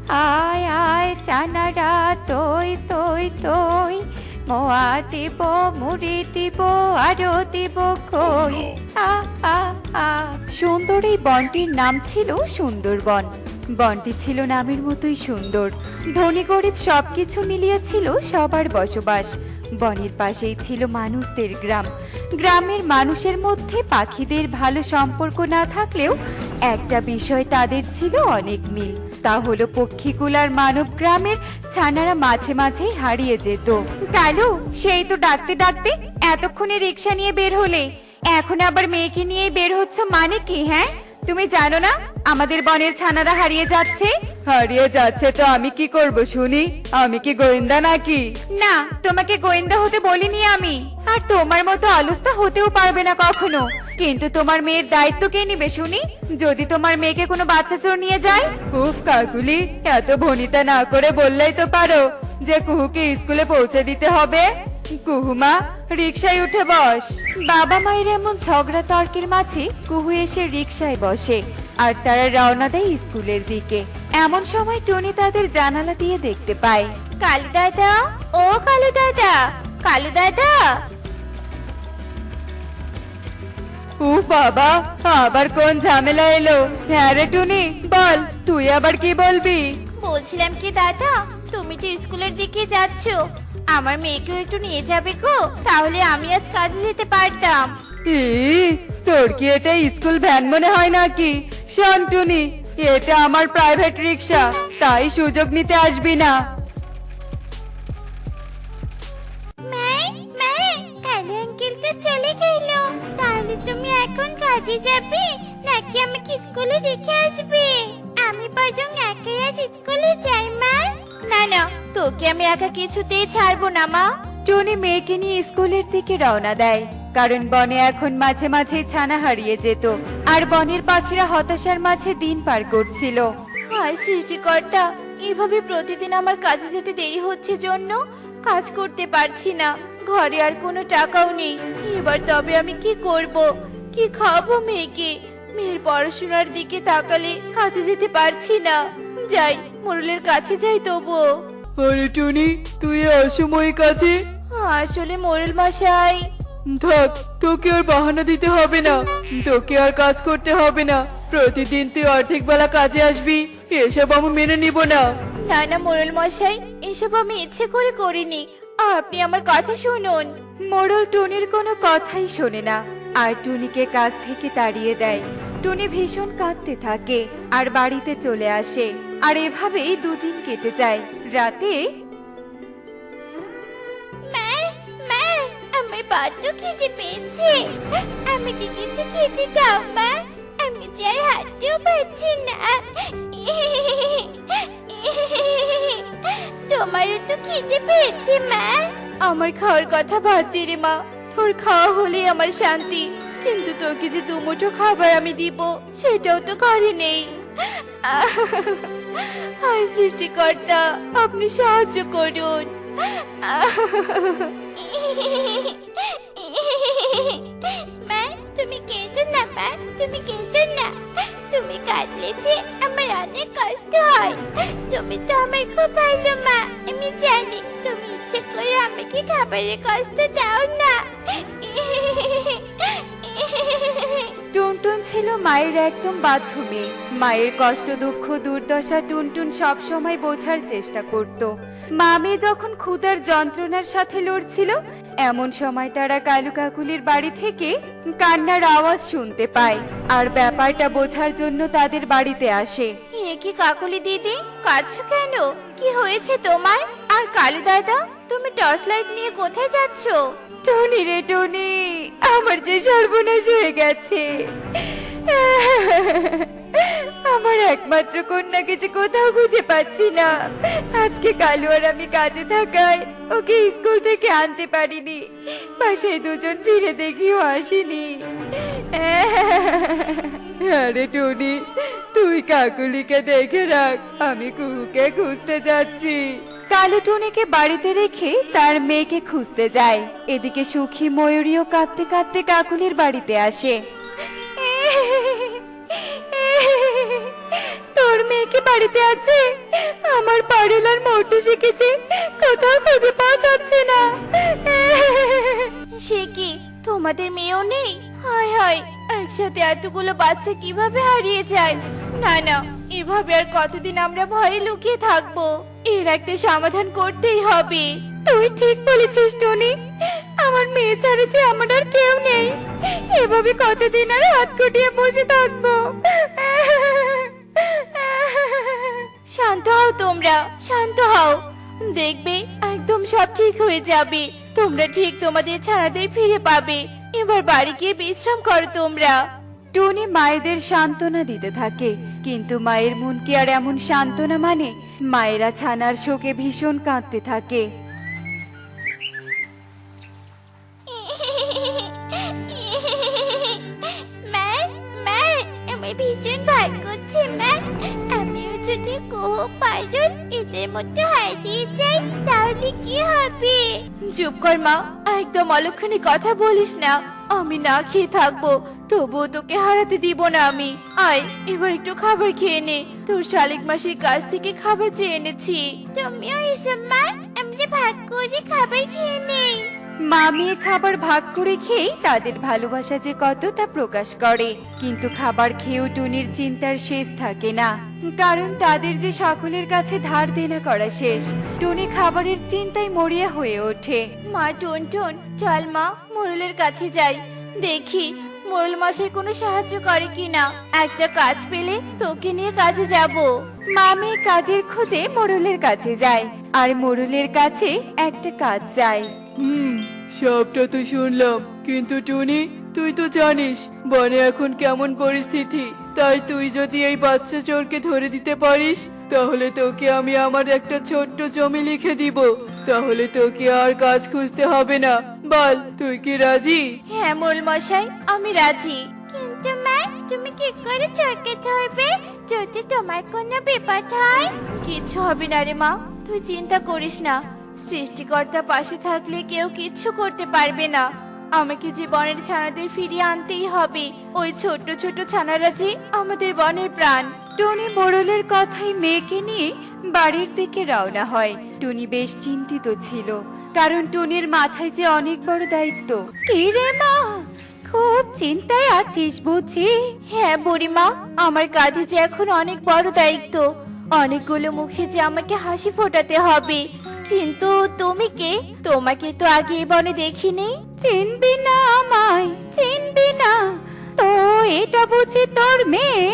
আয় আয় চানারা তৈ তৈ তৈ, মোয়া দিব মুড়ি দিব আরো দিব কই। আ আ আ। সুন্দর এই বনটির নাম ছিল সুন্দরবন। বনটি ছিল নামের মতোই সুন্দর। ধনী গরিব সবকিছু মিলিয়ে ছিল সবার বসবাস। বনের পাশেই ছিল মানুষদের গ্রাম। গ্রামের মানুষের মধ্যে পাখিদের ভালো সম্পর্ক না থাকলেও একটা বিষয় তাদের ছিল অনেক মিল। তা হলো পক্ষীকুলার মানব গ্রামের ছানারা মাঝে মাঝেই হারিয়ে যেত। কালু, সেই তো ডাকতে ডাকতে এতক্ষণে রিক্সা নিয়ে বের হলে, এখন আবার মেয়েকে নিয়ে বের হচ্ছ মানে কি? হ্যাঁ, তুমি জানো না আমাদের বনের ছানারা হারিয়ে যাচ্ছে? হারিয়ে যাচ্ছে তো আমি কি করব শুনি? আমি কি গোয়েন্দা নাকি? না, তোমাকে গোয়েন্দা হতে বলিনি আমি। আর তোমার মতো অলস্তা হতেও পারবে না কখনো। কিন্তু তোমার মেয়ের দায়িত্ব কে নিবে শুনি, যদি তোমার মেয়েকে কোনো বাচ্চা চোর নিয়ে যায়? উফ কাকুলি, এত ভনিতা না করে বললেই তো পারো যে কুহুকে স্কুলে পৌঁছে দিতে হবে। কুহুমা, রিকশায় উঠে বস। বাবা মায়ের এমন ঝগড়া তর্কের মাঝে কুহু এসে রিকশায় বসে আর তারা রওনা দেয় স্কুলের দিকে। এমন সময় টনি তাদের জানালা দিয়ে দেখতে পায়। কালু দাদা, ও কালু দাদা, কালু দাদা। উফ বাবা, আবার কোন ঝামেলা এলো? হ্যাঁ রে টুনি, বল তুই আবার কি বলবি? বলছিলাম কি দাদা, তুমি তো স্কুলের দিকে যাচ্ছ, আমার মেয়েকেও একটু নিয়ে যাবে গো, তাহলে আমি আজ কাজে যেতে পারতাম। ই, তোর কি এটা স্কুল ভ্যান মনে হয় নাকি? শোন টুনি, এটা আমার প্রাইভেট রিক্সা, তাই সুযোগ নিতে আসবি না। কালু আঙ্কেল তো চলে গেল, তাহলে তুমি এখন কাজে যাবে নাকি আমাকে স্কুলে রেখে আসবে? আমি বরং একাই আজ স্কুলে যাই মা। না না, তোকে আমি একা কিছুতেই ছাড়বো না মা। টনি মেয়েকে নিয়ে স্কুলের দিকে রওনা দেয়, কারণ বনে এখন মাঝে মাঝে ছানা হারিয়ে যেত আর বনের পাখিরা হতাশার মাঝে দিন পার করছিল। হায় সৃষ্টিকর্তা, এভাবে প্রতিদিন আমার কাজে যেতে দেরি হচ্ছে জন্য কাজ করতে পারছি না, ঘরে আর কোনো টাকাও নেই। এবার তবে আমি কি করব? কি খাবো মেয়েকে? মেয়ের পড়াশোনার দিকে তাকালে কাজে যেতে পারছি না। যাই, মোড়লের কাছে যাই তবুও। আরে টুনি, তুই অসময় কাজে? আসলে মোড়ল মশাই। থাক, তোকে আর বাহানা দিতে হবে না, তোকে আর কাজ করতে হবে না। প্রতিদিন তুই অর্ধেক বেলা কাজে আসবি, এসব আমি মেনে নিব না। না না মোড়ল মশাই, এসব আমি ইচ্ছে করে করিনি, আপনি আমার কথা শুনুন। মোড়ল টুনির কোনো কথাই শোনে না আর টুনিকে কাজ থেকে তাড়িয়ে দেয়। টুনি ভীষণ কাঁদতে থাকে আর বাড়িতে চলে আসে। আর এভাবেই দুদিন কেটে যায়। রাতে আমার বড্ড খিদে পেয়েছে, আমাকে কিছু খেতে দাও মা, আমি যে আর হাঁটতেও পারছি না। তোমারও তো খিদে পেয়েছে মা? আমার খাওয়ার কথা বাদ দে রে মা, তোর খাওয়া হলেই আমার শান্তি। কিন্তু তোকে যে দুমুঠো খাবার আমি দিব, সেটাও তো ঘরে নেই। হায় সৃষ্টিকর্তা, আপনি সাহায্য করুন। মা, তুমি কেঁদো না মা, তুমি কেঁদো না। তুমি কাঁদলে যে আমার অনেক কষ্ট হয়। তুমি তো আমার খুব ভালো মা, আমি জানি। তুমি ইচ্ছে করে আমাকে খাবারের কষ্ট দাও না। টুনটুন ছিল মায়ের একদম বাধ্য মেয়ে। মায়ের কষ্ট দুঃখ দুর্দশা টুনটুন সব সময় বোঝার চেষ্টা করত। মা মেয়ে যখন ক্ষুধার যন্ত্রণার সাথে লড়ছিল, এমন সময় তারা কালু কাকুলির বাড়ি থেকে কান্নার আওয়াজ শুনতে পায় আর ব্যাপারটা বোঝার জন্য তাদের বাড়িতে আসে। এ কি কাকুলি দিদি, কাঁদছো কেন? কি হয়েছে তোমার? আর কালু দাদা, তুমি টর্চ লাইট নিয়ে কোথায় যাচ্ছো? টনি রে টনি, আমার যে সর্বনাশ হয়ে গেছে। আমার একমাত্র কন্যাকে যে কোথাও খুঁজে পাচ্ছি না। আজকে কালু আর আমি কাজে থাকায় ওকে স্কুল থেকে আনতে পারিনি। বাসায় দুজন ফিরে দেখিও আসেনি। আরে টুনি, তুই কাকুলিকে দেখে রাখ, আমি কুহুকে খুঁজতে যাচ্ছি। কালু টুনিকে বাড়িতে রেখে তার মেয়েকে খুঁজতে যায়। এদিকে সুখী ময়ূরীও কাঁদতে কাঁদতে কাকুলির বাড়িতে আসে। তোর মেয়ে কি বাড়িতে আছে? আমার পাড়েলার মোটু শিখেছে, কোথাও খুঁজে পাওয়া যাচ্ছে না। সে কি তোমাদের মেয়েও নেই? হায় হায়, একসাথে এতগুলো বাচ্চা কিভাবে হারিয়ে যায়? না না, এভাবে আর কতদিন আমরা ভয়ে লুকিয়ে থাকবো? এর একটা সমাধান করতেই হবে। তুই ঠিক বলেছিস টনি, আমার মেয়ে ছাড়া যে আমার আর কেউ নেই। এভাবে কতদিন আর হাত গুটিয়ে বসে থাকবো? শান্ত হও তোমরা, শান্ত হও। দেখবে একদম সব ঠিক হয়ে যাবে। তোমরা ঠিক তোমাদের ছানাদের ফিরে পাবে। এবার বাড়ি গিয়ে বিশ্রাম করো তোমরা। টনি মায়েদের সান্ত্বনা দিতে থাকে, কিন্তু মায়ের মন কি আর এমন সান্ত্বনা মানে? মায়েরা ছানার শোকে ভীষণ কাঁদতে থাকে। মা, মা, আমি ভীষণ ভয় করছে মা। আমিও যদি পাইরন এদের মধ্যে হারিয়ে যাই তাহলে কি হবে? চুপ কর মা, একদম অলক্ষণে কথা বলিস না। আমি না খেয়ে থাকবো, তবুও তোকে হারাতে দিব না আমি। আয় এবার একটু খাবার খেয়ে নে, তোর শালিক মাসির কাছ থেকে খাবার চেয়ে এনেছি। তুমিও এসো মা, আমরা ভাগ করে খাবার খেয়ে নেই। মা মেয়ে খাবার ভাগ করে খেয়েই তাদের ভালোবাসা যে কত তা প্রকাশ করে। কিন্তু খাবার খেয়েও টুনির চিন্তার শেষ থাকে না, কারণ তাদের যে সকলের কাছে ধার দেনা করা শেষ। টুনি খাবারের চিন্তায় মরিয়া হয়ে ওঠে। মা টুনটুন, চল মা মোড়লের কাছে যাই, দেখি মোড়ল মশাই কোনো সাহায্য করে কিনা। একটা কাজ পেলে তোকে নিয়ে কাজে যাব। মা মেয়ে কাজের খোঁজে মোড়লের কাছে যায়, আর মোড়লের কাছে একটা কাজ চায়। সবটা তো শুনলাম, কিন্তু টুনি তুই তো জানিস বনে এখন কেমন পরিস্থিতি। তাই তুই যদি এই বাচ্চা চোরকে ধরে দিতে পারিস, তাহলে তোকে আমি আমার একটা ছোট্ট জমি লিখে দিব। তাহলে তোকে আর কাজ খুঁজতে হবে না। বল, তুই কি রাজি? হ্যাঁ মোড়ল মশাই, আমি রাজি। কিন্তু মা, তুমি কি করে চোরকে ধরবে যদি তোমার কোনো বিপদ হয়? কিছু হবে না রে মা, তুই চিন্তা করিস না। সৃষ্টিকর্তা পাশে থাকলে কেউ কিচ্ছু করতে পারবে না। আমাকে যে বনের ছানাদের ফিরিয়ে আনতেই হবে। ওই ছোট ছোট ছানারা যে আমাদের বনের প্রাণ। টুনি মোড়লের কথাই মেয়েকে নিয়ে বাড়ির দিকে রওনা হয়। টুনি বেশ চিন্তিত ছিল, কারণ টুনির মাথায় যে অনেক বড় দায়িত্ব। কি রে মা, খুব চিন্তায় আছিস বুঝি? হ্যাঁ বুড়িমা, আমার কাঁধে যে এখন অনেক বড় দায়িত্ব। অনেকগুলো মুখে যে আমাকে হাসি ফোটাতে হবে। কিন্তু তুমি কে? তোমাকে তো আগে এই বনে দেখিনি। চিনবি না আমায়, চিনবি না তো? এটা বুঝি তোর মেয়ে?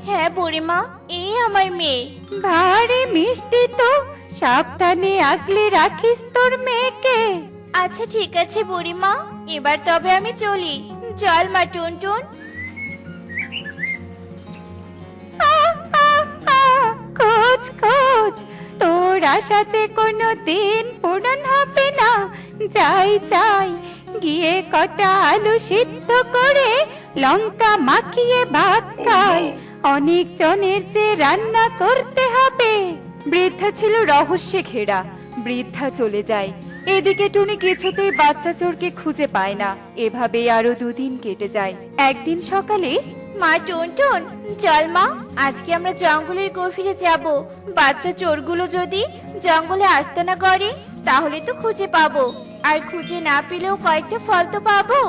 হ্যাঁ বুড়িমা, এই আমার মেয়ে। ভারী মিষ্টি তো, সাবধানে আগলে রাখিস তোর মেয়েকে। আচ্ছা ঠিক আছে বুড়িমা, এবার তবে আমি চলি। চল মা টুনটুন। খোঁজ খোঁজ, তোর আশা যে কোনো দিন পূরণ হবে না। যাই যাই, গিয়ে কটা আলু সিদ্ধ করে লঙ্কা মাখিয়ে ভাত খাই। অনেক জনের যে রান্না করতে হবে। বৃদ্ধা ছিল রহস্যে ঘেরা। বৃদ্ধা চলে যায়। এদিকে টুনি কিছুতেই বাচ্চা চোরকে খুঁজে পায় না। এভাবেই আরো 2 দিন কেটে যায়। একদিন সকালে মা টুনটুন, চল মা, আজকে আমরা জঙ্গলের গভীরে যাব। বাচ্চা চোরগুলো যদি জঙ্গলে আসতে না করে তাহলে তো খুঁজে পাবো, আর খুঁজে না পেলেও কয়েকটা ফল তো পাবো।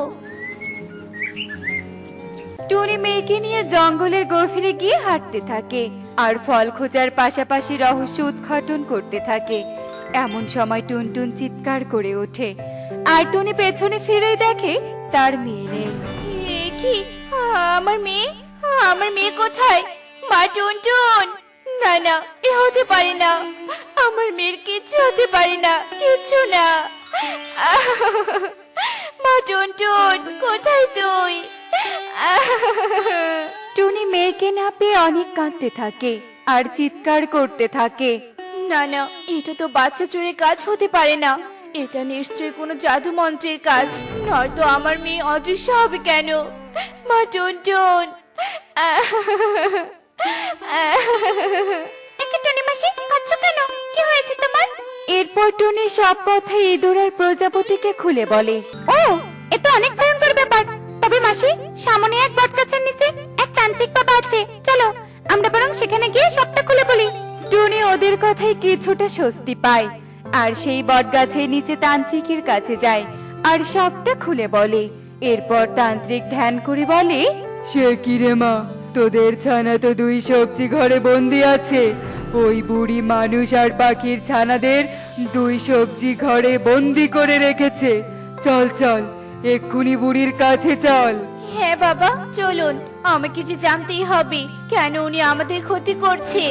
টুনি মেয়েকে নিয়ে জঙ্গলের গভীরে গিয়ে হাঁটতে থাকে, আর ফল খোঁজার পাশাপাশি রহস্য উদ্ঘাটন করতে থাকে। এমন সময় টুনটুন চিৎকার করে ওঠে, আর টুনি পেছনে ফিরে দেখে তার মেয়ে নেই। এ কি, আমার মেয়ে? আমার মেয়ে কোথায়? মা টুনটুন, না না, এ হতে পারে না। আমার মেয়ের কিচ্ছু হতে পারে না, কিচ্ছু না। মা টুনটুন, কোথায় তুই? টুনি মেয়েকে না পেয়ে অনেক কাঁদতে থাকে আর চিৎকার করতে থাকে। না না, এটা তো বাচ্চা চোরের কাজ হতে পারে না। এটা নিশ্চয়ই কোনো জাদু মন্ত্রের কাজ, নয়তো আমার মেয়ে অদৃশ্য হবে কেন? মা টুনটুন। টুনি মাসি, কাঁদছো কেন? কি হয়েছে তোমার? এরপর টুনি সব কথা ইঁদুর আর প্রজাপতিকে খুলে বলে। ও, এ তো অনেক ভয়ঙ্কর ব্যাপার। তবে মাসি, সামনে এক বটগাছের নিচে এক তান্ত্রিক বাবা আছে, চলো আমরা বরং সেখানে গিয়ে সবটা খুলে বলি। টুনি ওদের ওদের কথায় কিছুটা স্বস্তি পায় আর সেই বটগাছের নিচে তান্ত্রিকের কাছে যায় আর সবটা খুলে বলে। এরপর তান্ত্রিক ধ্যান করে বলে, সে কি রে মা, তোদের ছানা তো 2 সবজি ঘরে বন্দি আছে। ওই বুড়ি মানুষ আর পাখির ছানাদের 2 সবজি ঘরে বন্দি করে রেখেছে। চল চল, এক্ষুনি বুড়ির কাছে চল। হ্যাঁ বাবা, চলুন। আমাকে যে জানতেই হবে কেন উনি আমাদের ক্ষতি করছে।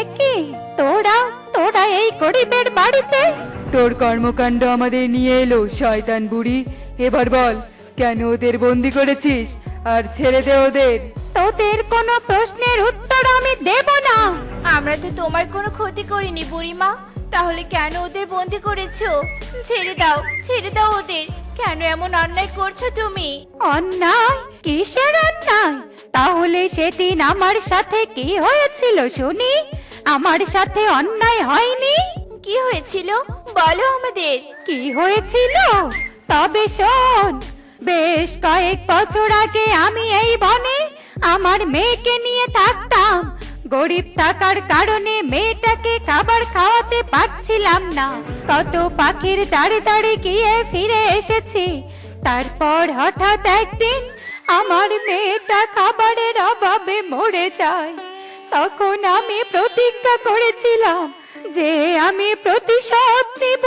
একি তোরা তোরা এই গরিবের বাড়িতে? তোর কর্মকাণ্ড আমাদের নিয়ে এলো শয়তান বুড়ি। এবার বল, কেন ওদের বন্দি করেছিস? আর ছেড়ে দে ওদের। তোদের কোনো প্রশ্নের উত্তর আমি দেব না। আমরা তো তোমার কোনো ক্ষতি করিনি বুড়িমা, তাহলে কেন ওদের বন্দি করেছো? ছেড়ে দাও ওদের। কেন এমন অন্যায় করছো তুমি? অন্যায়? কিসের অন্যায়? তাহলে সেদিন আমার সাথে কি হয়েছিল শুনি? আমার সাথে অন্যায় হয়নি? কি হয়েছিল বলো আমাদের। কি হয়েছিল? তবে শোন, বেশ কয়েক বছর আগে আমি এই বনে আমার মেয়েকে নিয়ে থাকতাম। গরিব থাকার কারণে মেয়েটাকে খাবার খাওয়াতে পারছিলাম না। কত পাখির দাঁড়ে দাঁড়ে গিয়ে ফিরে এসেছি। তারপর হঠাৎ একদিন আমার মেয়েটা খাবারের অভাবে মরে যায়। তখন আমি প্রতিজ্ঞা করেছিলাম যে আমি প্রতিশোধ নিব।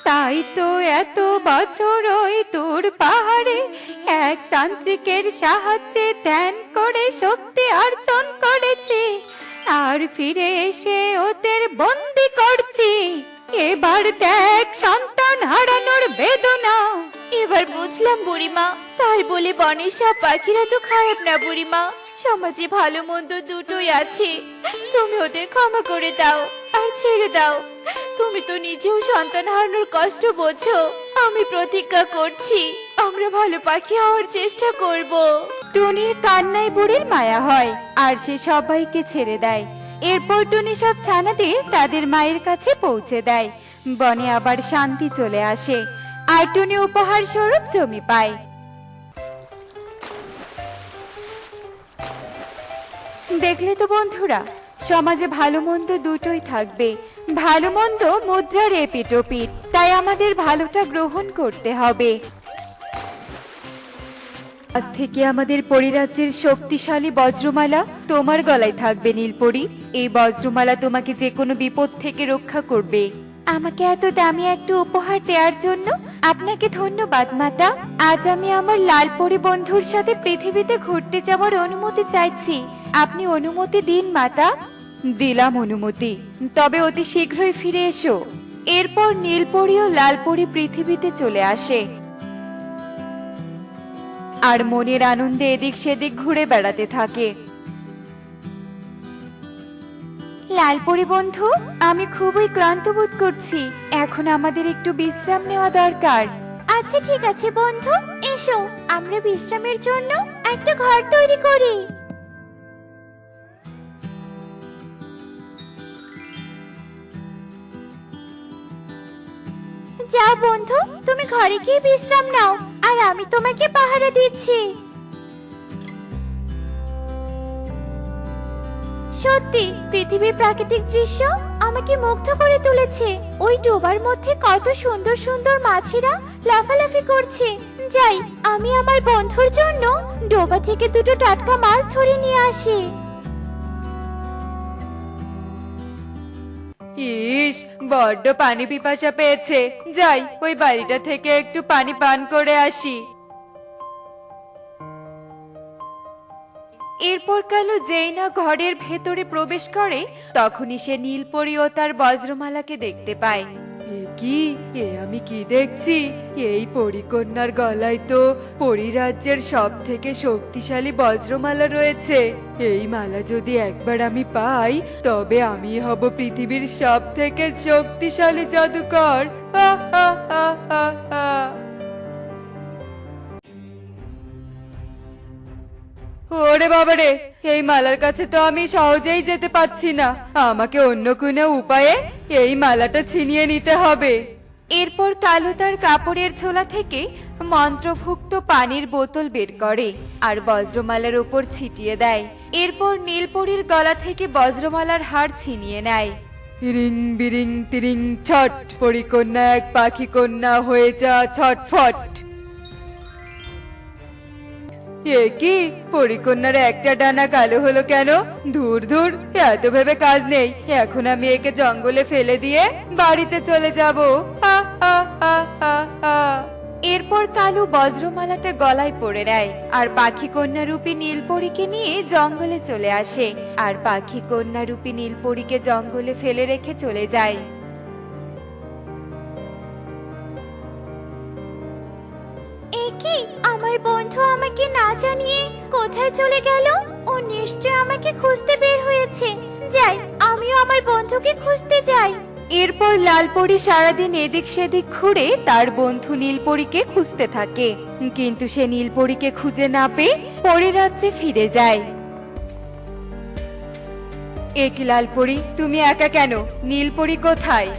তাই তো এত বছর ওই দূর পাহাড়ে এক তান্ত্রিকের সাহায্যে ধ্যান করে শক্তি অর্জন করেছি আর ফিরে এসে ওদের বন্দি করছি। এবার দেখ সন্তান হারানোর বেদনা। এবার বুঝলাম বুড়িমা, তাই বলে বনের সব পাখিরা তো খারাপ না বুড়িমা। সমাজে ভালো মন্দ দুটোই আছে। তুমি ওদের ক্ষমা করে দাও আর ছেড়ে দাও। তুমি তো নিজেও সন্তান হারানোর কষ্ট বোঝো। আমি প্রতিজ্ঞা করছি আমরা ভালো পাখি হওয়ার চেষ্টা করব। টুনির কান্নায় বুড়ির মায়া হয় আর সে সবাইকে ছেড়ে দেয়। এরপর টুনি সব ছানাদের তাদের মায়ের কাছে পৌঁছে দেয়। বনে আবার শান্তি চলে আসে আর টুনি উপহার স্বরূপ জমি পায়। দেখলে তো বন্ধুরা, সমাজে ভালো মন্দ দুটোই থাকবে। ভালো মন্দ মুদ্রার এপিঠ ওপিঠ, তাই আমাদের ভালোটা গ্রহণ করতে হবে। আজ থেকে আমাদের পরিরাজ্যের শক্তিশালী বজ্রমালা তোমার গলায় থাকবে নীলপরি। এই বজ্রমালা তোমাকে যে কোনো বিপদ থেকে রক্ষা করবে। আমাকে এত দামি একটা উপহার দেওয়ার জন্য আপনাকে ধন্যবাদ মাতা। আজ আমি আমার লালপরি বন্ধুর সাথে পৃথিবীতে ঘুরতে যাওয়ার অনুমতি চাইছি। আপনি অনুমতি দিন মাতা। দিলাম অনুমতি, তবে অতি শীঘ্রই ফিরে এসো। এরপর নীলপরি ও লালপরি পৃথিবীতে চলে আসে আর মনের আনন্দে এদিক সেদিক ঘুরে বেড়াতে থাকে। লালপরি বন্ধু, আমি খুবই ক্লান্ত বোধ করছি। এখন আমাদের একটু বিশ্রাম নেওয়া দরকার। আচ্ছা ঠিক আছে বন্ধু, এসো আমরা বিশ্রামের জন্য একটা ঘর তৈরি করি। যাও বন্ধু, তুমি ঘরে গিয়ে বিশ্রাম নাও আর আমি তোমাকে পাহারা দিচ্ছি। সত্যি পৃথিবীর প্রাকৃতিক দৃশ্য আমাকে মুগ্ধ করে তুলেছে। ওই ডোবার মধ্যে কত সুন্দর সুন্দর মাছেরা লাফালাফি করছে। যাই, আমি আমার বন্ধুর জন্য ডোবা থেকে 2টো টাটকা মাছ ধরে নিয়ে আসি। ইস, বড্ড পানি পিপাসা পেয়েছে। যাই, ওই বাড়িটা থেকে একটু পানি পান করে আসি। এরপর কালু যেই না ঘরের ভেতরে প্রবেশ করে, তখনই সে নীলপরি ও তার বজ্রমালাকে দেখতে পায়। কি আমি কি দেখছি? এই পরিকন্যার গলায় তো পরিরাজ্যের সব থেকে শক্তিশালী বজ্রমালা রয়েছে। এই মালা যদি একবার আমি পাই, তবে আমি হব পৃথিবীর সব থেকে শক্তিশালী জাদুকর। হা হা হা হা হা। ওরে বাবারে, এই মালার কাছে তো আমি সহজেই যেতে পারছি না। আমাকে অন্য কোনো উপায়ে এই মালাটা ছিনিয়ে নিতে হবে। এরপর কালু তার কাপড়ের ঝোলা থেকে মন্ত্রভুক্ত পানির বোতল বের করে আর বজ্রমালার উপর ছিটিয়ে দেয়। এরপর নীলপরীর গলা থেকে বজ্রমালার হার ছিনিয়ে নেয়। রিং বিরিং তিরিং ছট, পরিকন্যা এক পাখি কন্যা হয়ে যা ছটফট। এ কি, পরিকন্যার একটা ডানা কালো হলো কেন? ধুর ধুর, এত ভেবে কাজ নেই। এখন আমি একে জঙ্গলে ফেলে দিয়ে বাড়িতে চলে যাব। হা হা হা হা হা। এরপর কালু বজ্রমালাটা গলায় পড়ে নেয় আর পাখি কন্যা রূপী নীলপরীকে নিয়ে জঙ্গলে চলে আসে আর পাখি কন্যা রূপী নীলপরীকে জঙ্গলে ফেলে রেখে চলে যায়। একি, আমার বন্ধু আমাকে না জানিয়ে কোথায় চলে গেল? ও নিশ্চয় আমাকে খুঁজতে বের হয়েছে। যাই, আমিও আমার বন্ধুকে খুঁজতে যাই। এরপর লালপরী সারাদিন এদিক সেদিক ঘুরে তার বন্ধু নীলপরীকে খুঁজতে থাকে, কিন্তু সে নীলপরীকে খুঁজে না পেয়ে পরী রাজ্যে ফিরে যায়। এ কি লালপরী, তুমি একা কেন? নীলপরী কোথায়?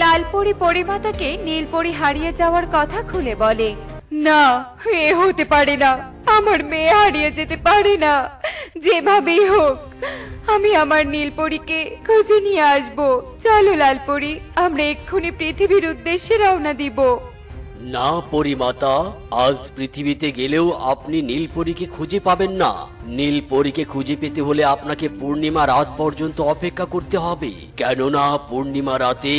লালপরী পরিমাতাকে নীলপরী হারিয়ে যাওয়ার কথা খুলে বলে। না, এ হতে পারে না। আমার মেয়ে হারিয়ে যেতে পারে না। যেভাবেই হোক আমি আমার নীলপরীকে খুঁজে নিয়ে আসবো। চলো লালপরী, আমরা এক্ষুনি পৃথিবীর উদ্দেশ্যে রওনা দিব। না পরিমাতা, আজ পৃথিবীতে গেলেও আপনি নীলপরীকে খুঁজে পাবেন না। নীলপরীকে খুঁজে পেতে হলে আপনাকে পূর্ণিমা রাত পর্যন্ত অপেক্ষা করতে হবে, কেননা পূর্ণিমা রাতে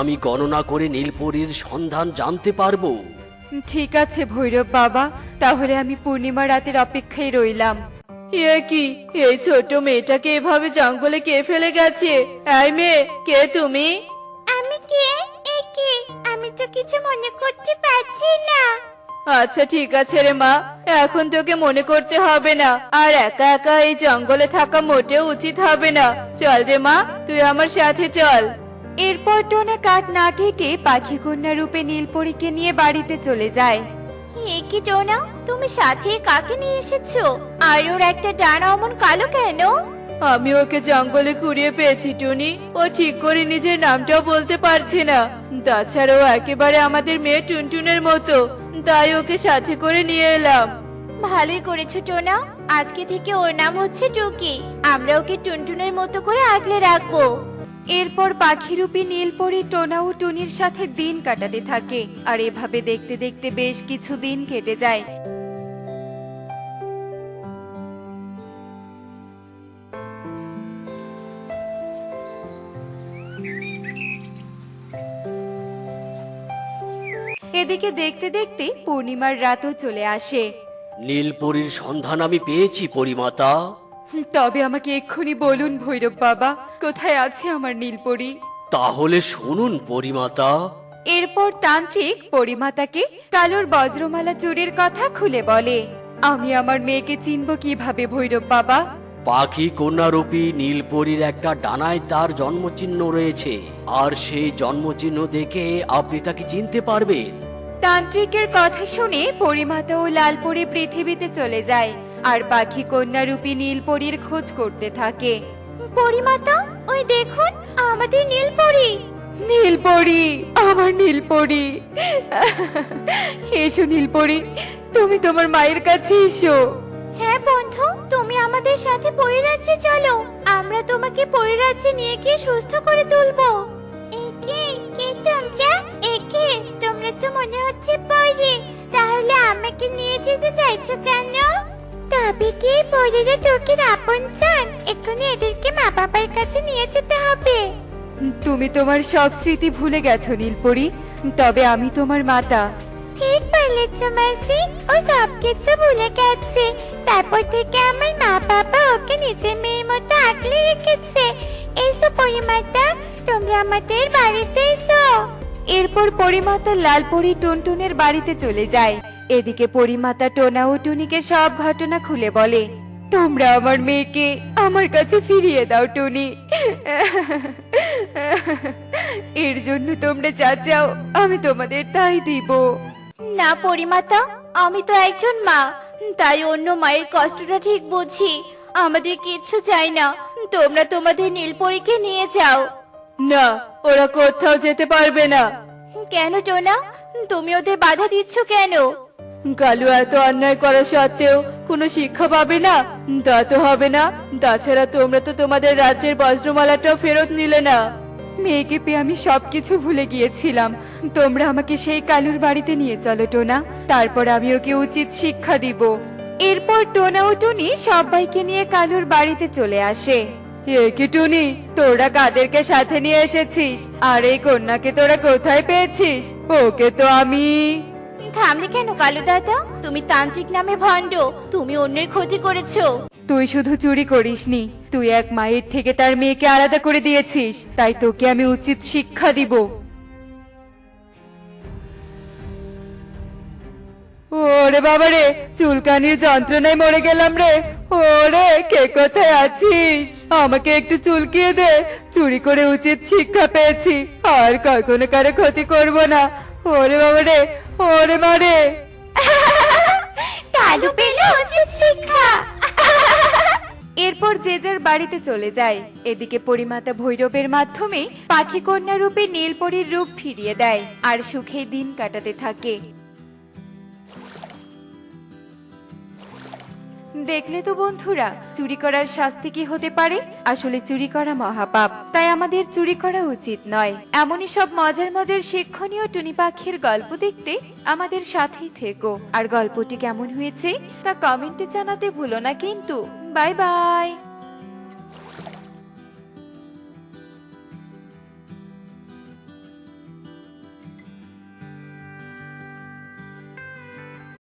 আমি গণনা করে নীলপরীর সন্ধান জানতে পারবো। ঠিক আছে ভৈরব বাবা, তাহলে আমি পূর্ণিমা রাতের অপেক্ষায় রইলাম। এ কি, এই ছোট মেয়েটাকে এভাবে জঙ্গলে কে ফেলে গেছে? এই মেয়ে, কে তুমি? আমি কে? একি, আমি তো কিছু মনে করতে পারছি না। আচ্ছা ঠিক আছে রে মা, এখন তোকে মনে করতে হবে না। আর একা একা এই জঙ্গলে থাকা মোটেও উচিত হবে না। চল রে মা, তুই আমার সাথে চল। এরপর টোনা কাঠ না কেটে পাখি কন্যা রূপে নীলপরীকে নিয়ে বাড়িতে চলে যায়। একি টোনা, তুমি সাথে কাকে নিয়ে এসেছো? আর ওর একটা ডানা অমন কালো কেন? আমি ওকে জঙ্গলে কুড়িয়ে পেয়েছি টুনি। ও ঠিক করে নিজের নামটাও বলতে পারছে না। তাছাড়া ও একেবারে আমাদের মেয়ে টুনটুনের মতো, তাই ওকে সাথে করে নিয়ে এলাম। ভালোই করেছো টোনা, আজকে থেকে ওর নাম হচ্ছে টুকি। আমরা ওকে টুনটুনের মতো করে আগলে রাখবো। এরপর পাখিরূপী নীলপরী টোনা ও টুনির সাথে দিন কাটাতে থাকে আর এভাবে দেখতে দেখতে বেশ কিছু দিন কেটে যায়। এদিকে দেখতে দেখতে পূর্ণিমার রাতও চলে আসে। নীলপরীর সন্ধান আমি পেয়েছি পরিমাতা। তবে আমাকে এক্ষুনি বলুন ভৈরব বাবা, কোথায় আছে আমার নীলপরী? তাহলে শুনুন পরিমাতা। এরপর তান্ত্রিক পরিমাতাকে কালোর বজ্রমালা চুরির কথা খুলে বলে। আমি আমার মেয়েকে চিনব কিভাবে ভৈরব বাবা? পাখি কন্যারূপী নীলপরীর একটা ডানায় তার জন্মচিহ্ন রয়েছে, আর সেই জন্মচিহ্ন দেখে আপনি তাকে চিনতে পারবেন। তান্ত্রিকের কথা শুনে পরিমাতা ও লালপরী পৃথিবীতে চলে যায় আর পাখি কন্যা রূপী নীলপরীর খোঁজ করতে থাকে। পরিমাতা, ওই দেখুন আমাদের নীলপরি। নীলপরি, আমার নীলপরি। এসো নীলপরি, তুমি তোমার মায়ের কাছে এসো। হ্যাঁ বন্ধু, তুমি আমাদের সাথে পরিরাজ্যে চলো। আমরা তোমাকে পরিরাজ্যে নিয়ে গিয়ে সুস্থ করে তুলবো। একে কে তোমরা? একে তোমরা তো মনে হচ্ছে পরি, তাহলে আমাকে নিয়ে যেতে চাইছো কেন? তবে কি পরিরা তোকে আপনজন? এক্ষুনি এদেরকে মা বাবার কাছে নিয়ে যেতে হবে। তুমি তোমার সব স্মৃতি ভুলে গেছো নীলপরি, তবে আমি তোমার মাতা। ঠিক বলেছ মাসি, ও সব কিছু ভুলে গেছে। তারপর থেকে আমার মা বাবা ওকে নিজের মেয়ের মতো আগলে রেখেছে। এসো পরিমাতা, তোমরা আমাদের বাড়িতে এসো। এরপর পরিমাতা লালপরি টুনটুনের বাড়িতে চলে যায়। এদিকে পরিমাতা টোনা ও টুনিকে সব ঘটনা খুলে বলে। তোমরা আমার মেয়েকে আমার কাছে ফিরিয়ে দাও টুনি। এর জন্য তোমরা যা চাও আমি তোমাদের তাই দিব। না পরিমাতা, আমি তো একজন মা, তাই অন্য মায়ের কষ্টটা ঠিক বুঝি। আমাদের কিচ্ছু চাই না, তোমরা তোমাদের নীলপরীকে নিয়ে যাও। না, ওরা কোথাও যেতে পারবে না। কেন টোনা, তুমি ওদের বাধা দিচ্ছ কেন? কালু এত অন্যায় করা সত্ত্বেও কোনো শিক্ষা পাবে না, তা তো হবে না। তাছাড়া তোমরা তো তোমাদের রাজ্যের বজ্রমালাটাও ফেরত নিলে না। মেয়েকে পেয়ে আমি সবকিছু ভুলে গিয়েছিলাম। তোমরা আমাকে সেই কালুর বাড়িতে নিয়ে চলো টোনা, তারপর আমি ওকে উচিত শিক্ষা দিব। এরপর টোনা ও টুনি সবাইকে নিয়ে কালুর বাড়িতে চলে আসে। এ কি টুনি, তোরা কাদেরকে সাথে নিয়ে এসেছিস? আর এই কন্যাকে তোরা কোথায় পেয়েছিস? ওকে তো আমি... থামলে কেন কালু দাদা? তুমি তান্ত্রিক নামে ভণ্ড, তুমি অন্যের ক্ষতি করেছো। তুই শুধু চুরি করিসনি, তুই এক মায়ের থেকে তার মেয়েকে আলাদা করে দিয়েছিস, তাই তোকে আমি উচিত শিক্ষা দিব। ওরে বাবা রে, চুলকানির যন্ত্রণায় মরে গেলাম রে। ওরে, কে কোথায় আছিস? আমাকে একটু চুলকিয়ে দে। চুরি করে উচিত শিক্ষা পেয়েছি, আর কখনো কারো ক্ষতি করব না। ওরে বাবা রে, ওরে মারে। কালু পেল উচিত শিক্ষা। এরপর যে যার বাড়িতে চলে যায়। এদিকে পরিমাতা ভৈরবের মাধ্যমে পাখি কন্যা রূপে নীলপরীর রূপ ফিরিয়ে দেয় আর সুখে দিন কাটাতে থাকে। দেখলে তো বন্ধুরা, চুরি করার শাস্তি কি হতে পারে? আসলে চুরি করা মহাপাপ, তাই আমাদের চুরি করা উচিত নয়। এমনই সব মজার মজার শিক্ষণীয় টুনি পাখির গল্প দেখতে আমাদের সাথেই থেকো। আর গল্পটি কেমন হয়েছে তা কমেন্টে জানাতে ভুলো না কিন্তু। Bye bye.